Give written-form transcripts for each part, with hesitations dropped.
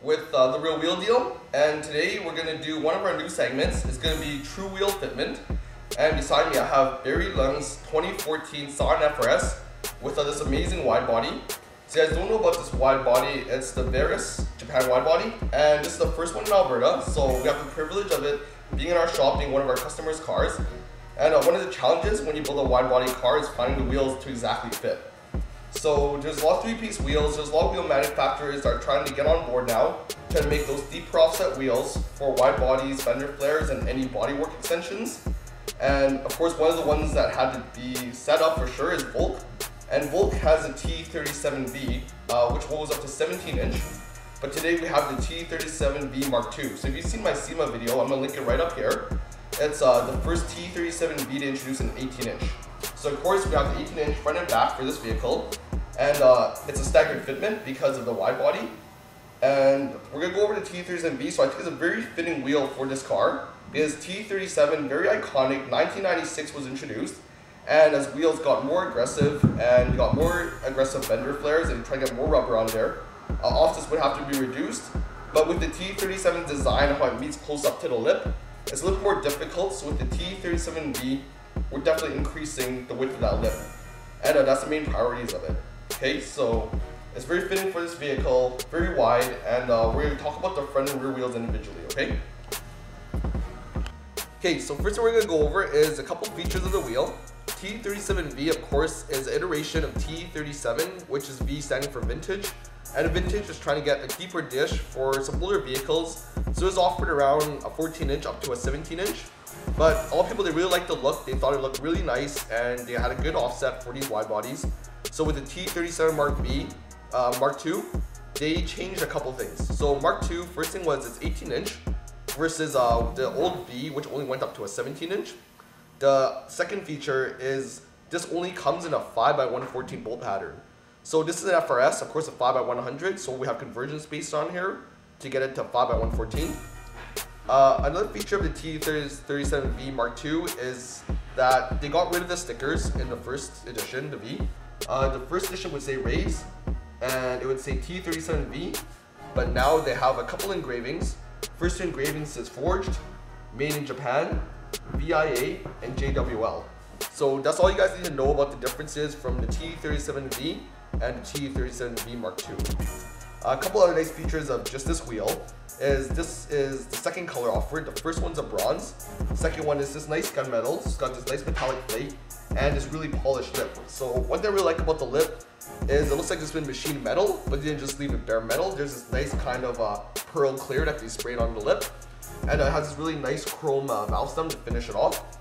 with the Real Wheel Deal, and today we're going to do one of our new segments. It's going to be True Wheel Fitment, and beside me I have Barry Leung's 2014 Scion FRS with this amazing wide body. So you guys don't know about this wide body, it's the Varis Japan wide body, and this is the first one in Alberta, so we have the privilege of it being in our shop, being one of our customers' cars. And one of the challenges when you build a wide body car is finding the wheels to exactly fit. So there's a lot of three-piece wheels, there's a lot of wheel manufacturers that are trying to get on board now to make those deeper offset wheels for wide bodies, fender flares, and any bodywork extensions. And of course, one of the ones that had to be set up for sure is Volk. And Volk has a T37V, which goes up to 17 inch. But today we have the T37V Mark II. So if you've seen my SEMA video, I'm gonna link it right up here. It's the first T37V to introduce an 18 inch. So of course we have the 18 inch front and back for this vehicle. And it's a staggered fitment because of the wide body. And we're gonna go over the T37V, so I think it's a very fitting wheel for this car. Because T37, very iconic, 1996 was introduced. And as wheels got more aggressive and we got more aggressive fender flares and try to get more rubber on there, offsets would have to be reduced. But with the T37 design, how it meets close up to the lip, it's a little more difficult. So with the T37V, we're definitely increasing the width of that lip. And that's the main priorities of it. Okay, so it's very fitting for this vehicle, very wide, and we're going to talk about the front and rear wheels individually, okay? Okay, so first thing we're going to go over is a couple features of the wheel. T37V, of course, is an iteration of T37, which is V standing for vintage. And a vintage is trying to get a deeper dish for some older vehicles. So it's offered around a 14 inch up to a 17 inch. But a lot of people, they really liked the look. They thought it looked really nice and they had a good offset for these wide bodies. So with the T37 Mark II, they changed a couple things. So Mark II, first thing was it's 18 inch versus the old V, which only went up to a 17 inch. The second feature is this only comes in a 5x114 bolt pattern. So this is an FRS, of course a 5x100, so we have conversion space on here to get it to 5x114. Another feature of the T37V Mark II is that they got rid of the stickers in the first edition, the V. The first edition would say Raise, and it would say T37V, but now they have a couple engravings. First two engravings is Forged, Made in Japan, VIA, and JWL. So that's all you guys need to know about the differences from the T37V and the T37V Mark II. A couple other nice features of just this wheel is this is the second color offered. The first one's a bronze. The second one is this nice gunmetal. It's got this nice metallic plate and this really polished lip. So one thing I really like about the lip is it looks like it's been machined metal, but they didn't just leave it bare metal. There's this nice kind of pearl clear that they sprayed on the lip. And it has this really nice chrome valve stem to finish it off.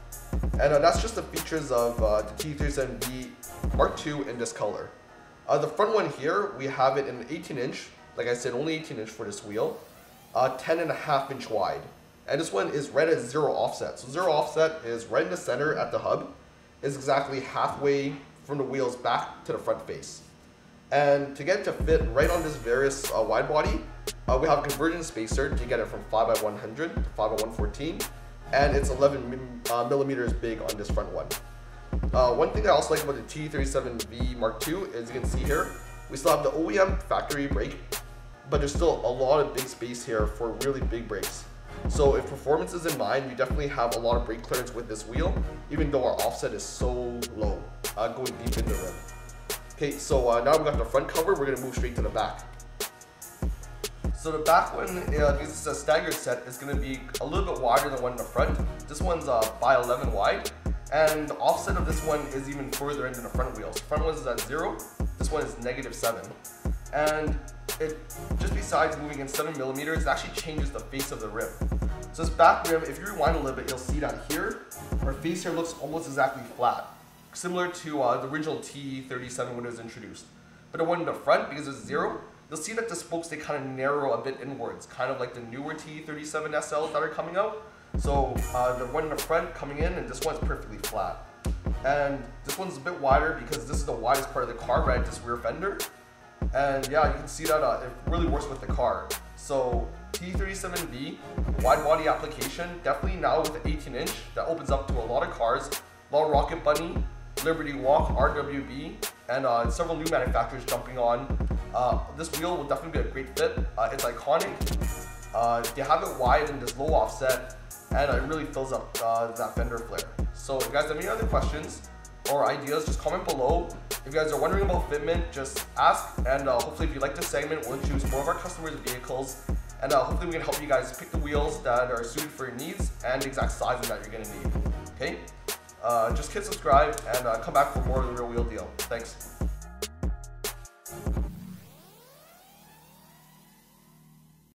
And that's just the features of the T37V Mark II in this color. The front one here, we have it in 18 inch. Like I said, only 18 inch for this wheel. 10.5 inch wide. And this one is right at zero offset. So zero offset is right in the center at the hub. Is exactly halfway from the wheels back to the front face. And to get it to fit right on this Varis wide body, we have a conversion spacer to get it from 5x100 to 5x114, and it's 11 millimeters big on this front one. One thing I also like about the T37V Mark II is you can see here, we still have the OEM factory brake, but there's still a lot of big space here for really big brakes. So if performance is in mind, you definitely have a lot of brake clearance with this wheel, even though our offset is so low, going deep in the rim. Okay, so now we've got the front cover, we're going to move straight to the back. So the back one, because it's a staggered set, is going to be a little bit wider than the one in the front. This one's by 11 wide, and the offset of this one is even further into the front wheels. The front one is at 0, this one is -7. And it, just besides moving in 7 millimeters, it actually changes the face of the rim. So this back rim, if you rewind a little bit, you'll see that here, our face here looks almost exactly flat, similar to the original T37 when it was introduced. But the one in the front, because it's 0, you'll see that the spokes, they kind of narrow a bit inwards, kind of like the newer T37 SLs that are coming out. So the one in the front coming in, and this one's perfectly flat. And this one's a bit wider because this is the widest part of the car right at this rear fender. And yeah, you can see that it really works with the car. So T37V, wide body application, definitely now with the 18 inch, that opens up to a lot of cars, a lot of Rocket Bunny, Liberty Walk, RWB, and several new manufacturers jumping on This wheel will definitely be a great fit. It's iconic. They have it wide and this low offset, and it really fills up that fender flare. So if you guys have any other questions or ideas, just comment below. If you guys are wondering about fitment, just ask, and hopefully if you like this segment, we'll introduce more of our customers' vehicles, and hopefully we can help you guys pick the wheels that are suited for your needs and the exact sizing that you're gonna need. Okay? Just hit subscribe and come back for more of the Real Wheel Deal. Thanks.